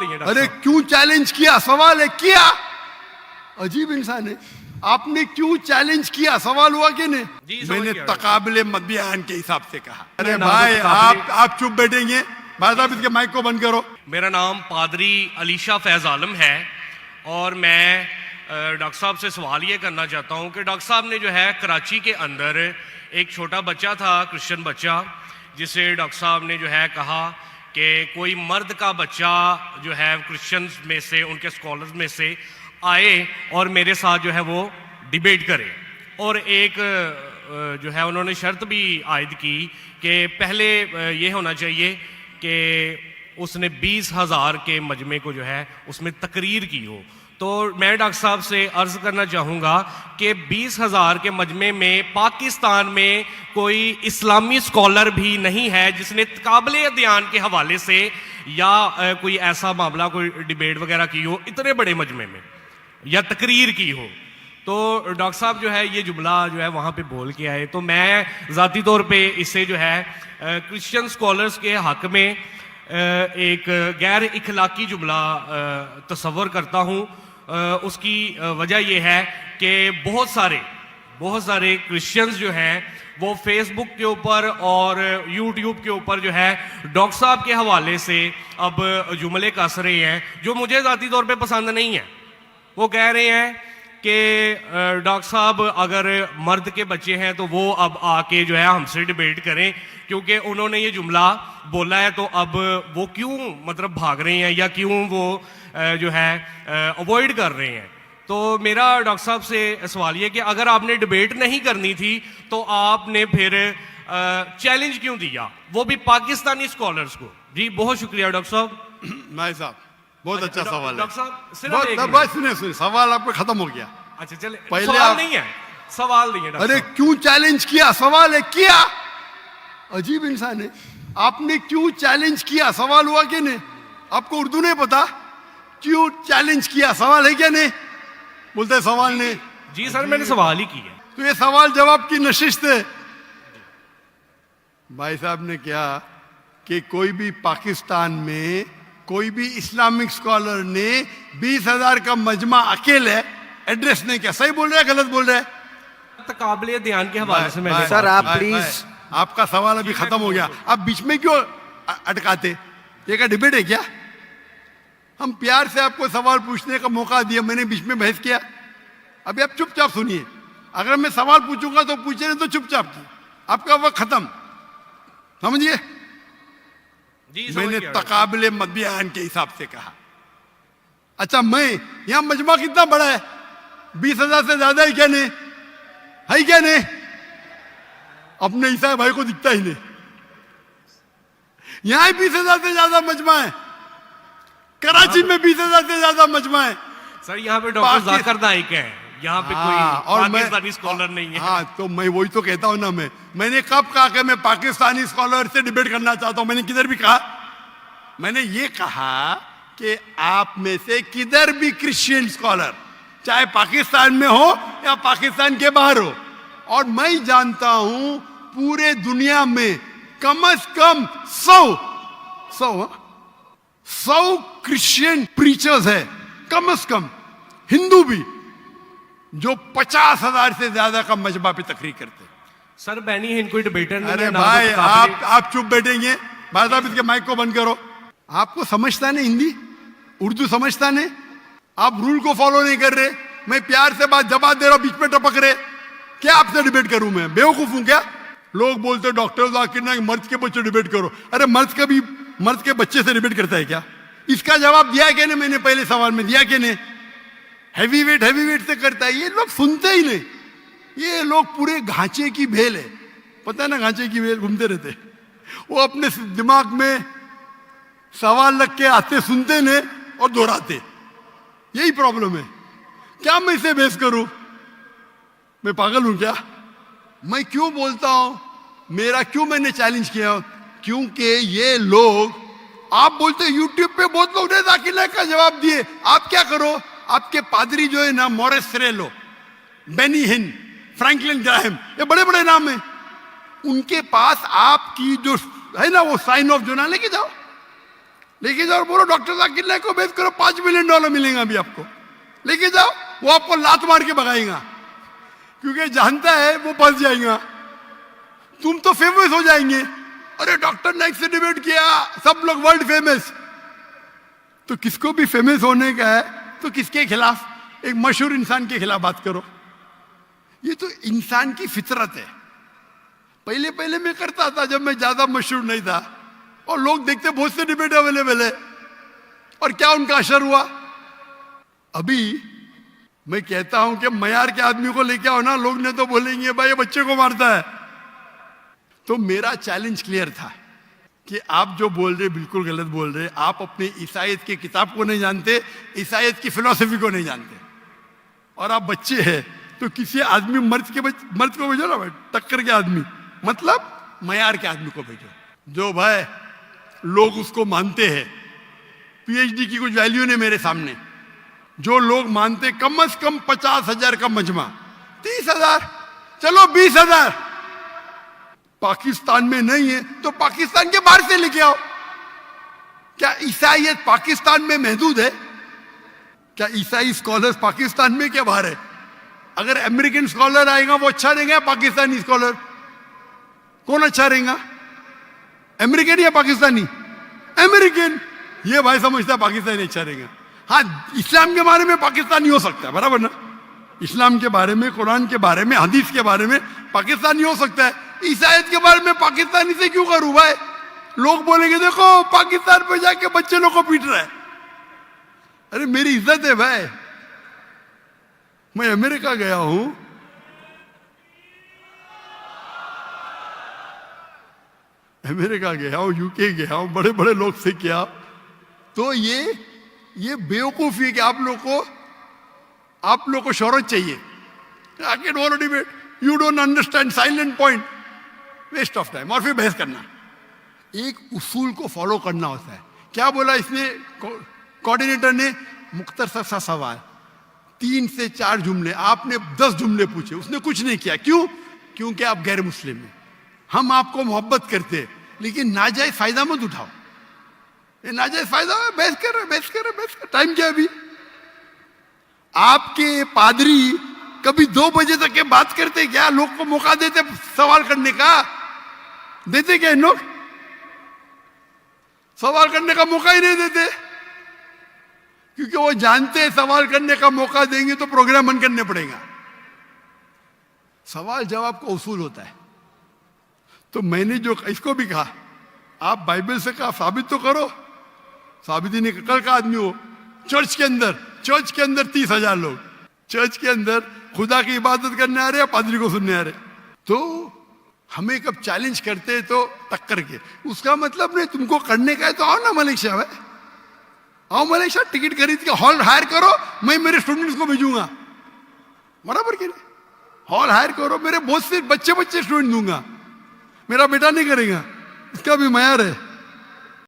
अरे क्यों चैलेंज किया? सवाल है किया। अजीब इंसान है। आपने क्यों चैलेंज किया? सवाल हुआ कि नहीं? मैंने तकाबले मध्याह्न के हिसाब से कहा। अरे भाई आप चुप बैठेंगे? भाई साहब इसके माइक को बंद करो। मेरा नाम पादरी अलीशा फैज आलम है और मैं डॉक्टर साहब से सवाल ये करना चाहता हूँ कि डॉक्टर साहब ने जो है कराची के अंदर एक छोटा बच्चा था, क्रिश्चियन बच्चा, जिसे डॉक्टर साहब ने जो है कहा कि कोई मर्द का बच्चा जो है क्रिश्चियंस में से, उनके स्कॉलर्स में से आए और मेरे साथ जो है वो डिबेट करे। और एक जो है उन्होंने शर्त भी आयद की कि पहले ये होना चाहिए कि उसने 20,000 के मजमे को जो है उसमें तकरीर की हो। तो मैं डॉक्टर साहब से अर्ज करना चाहूँगा कि 20,000 के मजमे में पाकिस्तान में कोई इस्लामी स्कॉलर भी नहीं है जिसने काबिल अध्ययन के हवाले से या कोई ऐसा मामला, कोई डिबेट वगैरह की हो इतने बड़े मजमे में या तकरीर की हो। तो डॉक्टर साहब जो है ये जुमला जो है वहाँ पे बोल के आए, तो मैं ज़ाती तौर पे इससे जो है क्रिश्चियन स्कॉलर्स के हक़ में एक गैर इखलाकी जुमला तस्वर करता हूँ। उसकी वजह यह है कि बहुत सारे क्रिश्चियंस जो हैं वो फेसबुक के ऊपर और यूट्यूब के ऊपर जो है डॉक्टर साहब के हवाले से अब जुमले कस रहे हैं जो मुझे ज़ाती तौर पे पसंद नहीं है। वो कह रहे हैं कि डॉक्टर साहब अगर मर्द के बच्चे हैं तो वो अब आके जो है हमसे डिबेट करें, क्योंकि उन्होंने ये जुमला बोला है। तो अब वो क्यों मतलब भाग रहे हैं या क्यों वो जो है अवॉइड कर रहे हैं। तो मेरा डॉक्टर साहब से सवाल ये कि अगर आपने डिबेट नहीं करनी थी तो आपने फिर चैलेंज क्यों दिया, वो भी पाकिस्तानी स्कॉलर्स को? जी बहुत शुक्रिया डॉक्टर साहब। भाई साहब बहुत अच्छा सवाल है। डॉक्टर साहब सुने सवाल आपको खत्म हो गया। अच्छा चले, पहले सवाल नहीं है, सवाल नहीं है। अरे क्यों चैलेंज किया? सवाल है किया। अजीब इंसान है। आपने क्यों चैलेंज किया? सवाल हुआ कि नहीं? आपको उर्दू नहीं पता? क्यों चैलेंज किया? सवाल है क्या? नहीं बोलते है सवाल नहीं। जी सर मैंने सवाल ही किया। तो ये सवाल जवाब की नशिस्त है। भाई साहब ने क्या कि कोई भी पाकिस्तान में कोई भी इस्लामिक स्कॉलर ने 20,000 का मजमा अकेले एड्रेस नहीं किया। सही बोल रहे हैं गलत बोल रहे हैं? काबिल ध्यान के हवाले से मैंने सर आप प्लीज, आपका सवाल अभी खत्म हो गया। आप बीच में क्यों अटकाते? ये क्या डिबेट है क्या? हम प्यार से आपको सवाल पूछने का मौका दिया, मैंने बीच में बहस किया? अभी आप चुपचाप सुनिए। अगर मैं सवाल पूछूंगा तो पूछे नहीं तो चुपचाप की, आपका वक्त खत्म। समझिए? मैंने तकाबले मध्याह्न के हिसाब से कहा। अच्छा मैं यहां मजमा कितना बड़ा है? 20,000 से ज्यादा है क्या? नहीं है क्या? नहीं अपने ईसाई भाई को दिखता ही नहीं। यहां 20,000 से ज्यादा मजमा है। कराची में 20,000 से ज्यादा मजमा है। सर यहाँ पे डॉक्टर जाकिर नाइक है, यहाँ पे कोई और पाकिस्तानी स्कॉलर नहीं है। हाँ तो मैं वही तो कहता हूँ ना। मैंने कब कहा कि मैं पाकिस्तानी स्कॉलर से डिबेट करना चाहता हूँ? मैंने किधर भी कहा? मैंने ये कहा कि आप में से किधर भी क्रिश्चियन स्कॉलर, चाहे पाकिस्तान में हो या पाकिस्तान के बाहर हो, और मैं जानता हूं पूरे दुनिया में कम से कम 100 क्रिश्चियन प्रीचर्स है, कम से कम हिंदू भी, जो 50,000 से ज्यादा का मजमा पे तकरीर करते। सर बैनी हिंद कोई डिबेटर नहीं। अरे भाई आप चुप बैठेंगे? भाई साहब इसके माइक को बंद करो। आपको समझता नहीं हिंदी, उर्दू समझता नहीं, आप रूल को फॉलो नहीं कर रहे। मैं प्यार से बात जवाब दे रहा हूं, बीच में टपक रहे। क्या आपसे डिबेट करूं? मैं बेवकूफ हूं क्या? लोग बोलते डॉक्टर जाकिर नाइक मर्द के बच्चे डिबेट करो। अरे मर्द के बच्चे से डिबेट करता है क्या? इसका जवाब दिया क्या नहीं? मैंने पहले सवाल में दिया कि नहीं? हैवी वेट से करता है। ये लोग सुनते ही नहीं। ये लोग पूरे घांचे की भेल है, पता है ना? घांचे की भेल घूमते रहते। वो अपने दिमाग में सवाल रख के आते, सुनते नहीं और दोहराते। यही प्रॉब्लम है। क्या मैं इसे बहस करूं? मैं पागल हूं क्या? मैं क्यों बोलता हूं? मैंने चैलेंज किया क्योंकि ये लोग, आप बोलते यूट्यूब पे बहुत लोग ने जाकिर नाइक का जवाब दिए। आप क्या करो? आपके पादरी जो है ना, मोरिस सिरेलो, बेनी हिन, फ्रैंकलिन ग्राहम, ये बड़े बड़े नाम हैं। उनके पास आपकी जो है ना वो साइन ऑफ जो ना लेके जाओ। लेके जाओ और बोलो डॉक्टर जाकिर नाइक को बेच करो, $5 मिलियन मिलेगा अभी आपको, लेके जाओ। वो आपको लात मार के भगाएगा, क्योंकि जानता है वो फंस जाएगा, तुम तो फेमस हो जाएंगे। अरे डॉक्टर नाइक से डिबेट किया, सब लोग वर्ल्ड फेमस। तो किसको भी फेमस होने का है तो किसके खिलाफ? एक मशहूर इंसान के खिलाफ बात करो। ये तो इंसान की फितरत है। पहले पहले मैं करता था जब मैं ज्यादा मशहूर नहीं था, और लोग देखते बहुत से डिबेट अवेलेबल है, और क्या उनका असर हुआ? अभी मैं कहता हूं कि मयार के आदमी को लेके आओ ना, लोग ने तो बोलेंगे भाई ये बच्चे को मारता है। तो मेरा चैलेंज क्लियर था कि आप जो बोल रहे बिल्कुल गलत बोल रहे। आप अपने ईसाइयत की किताब को नहीं जानते, ईसाइयत की फिलॉसफी को नहीं जानते, और आप बच्चे हैं। तो किसी आदमी मर्द को भेजो ना भाई, टक्कर के आदमी, मतलब मयार के आदमी को भेजो, जो भाई लोग उसको मानते हैं। पीएचडी की कुछ वैल्यू नहीं मेरे सामने। जो लोग मानते कम से कम 50,000 का मजमा, 30,000, चलो 20,000। पाकिस्तान में नहीं है तो पाकिस्तान के बाहर से लेके आओ। क्या ईसाइयत पाकिस्तान में महदूद है? क्या ईसाई स्कॉलर्स पाकिस्तान में क्या बाहर है? अगर अमेरिकन स्कॉलर आएगा वो अच्छा रहेगा, पाकिस्तानी स्कॉलर कौन अच्छा रहेगा? अमेरिकन या पाकिस्तानी? अमेरिकन। ये भाई समझता है पाकिस्तानी अच्छा रहेगा। हाँ, इस्लाम के बारे में पाकिस्तानी हो सकता है, बराबर ना? इस्लाम के बारे में, कुरान के बारे में, हदीस के बारे में पाकिस्तानी हो सकता है। ईसाइयत के बारे में पाकिस्तानी से क्यों करूं भाई? लोग बोलेंगे देखो पाकिस्तान पे जाके बच्चे लोग को पीट रहा है। अरे मेरी इज्जत है भाई, मैं अमेरिका गया हूं, अमेरिका गया हूं, यूके गया हूं, बड़े बड़े लोग से किया। तो ये बेवकूफी है कि आप लोग को शोहरत चाहिए। आके don't debate, you don't understand, silent point, waste of time. और फिर बहस करना। एक उसूल को फॉलो करना होता है। क्या बोला इसने कोऑर्डिनेटर ने? मुख्तसर सा सवाल, 3 से 4 जुमले, आपने 10 जुमले पूछे, उसने कुछ नहीं किया। क्यों? क्योंकि आप गैर मुस्लिम हैं। हम आपको मोहब्बत करते हैं, लेकिन नाजायज फायदा मत उठाओ। ये नाजायज फायदा है, बहस कर। टाइम क्या अभी? आपके पादरी कभी 2 बजे तक के बात करते क्या? लोग को मौका देते सवाल करने का? देते क्या इन लोग? सवाल करने का मौका ही नहीं देते, क्योंकि वो जानते हैं सवाल करने का मौका देंगे तो प्रोग्राम बंद करने पड़ेगा। सवाल जवाब का उसूल होता है। तो मैंने जो इसको भी कहा, आप बाइबल से कहा साबित तो करो। साबित ही नहीं, कल का आदमी हो चर्च के अंदर 30,000 लोग चर्च के अंदर खुदा की इबादत करने आ रहे या पादरी को सुनने आ रहे। तो हमें कब चैलेंज करते हैं तो टक्कर के, उसका मतलब नहीं तुमको करने का है तो आओ ना मलेशिया में, आओ मलेशिया, टिकट खरीद के हॉल हायर करो, मैं मेरे स्टूडेंट्स को भेजूंगा, बराबर के नहीं? हॉल हायर करो, मेरे बहुत से बच्चे स्टूडेंट दूंगा, मेरा बेटा नहीं करेगा, इसका भी मयार है।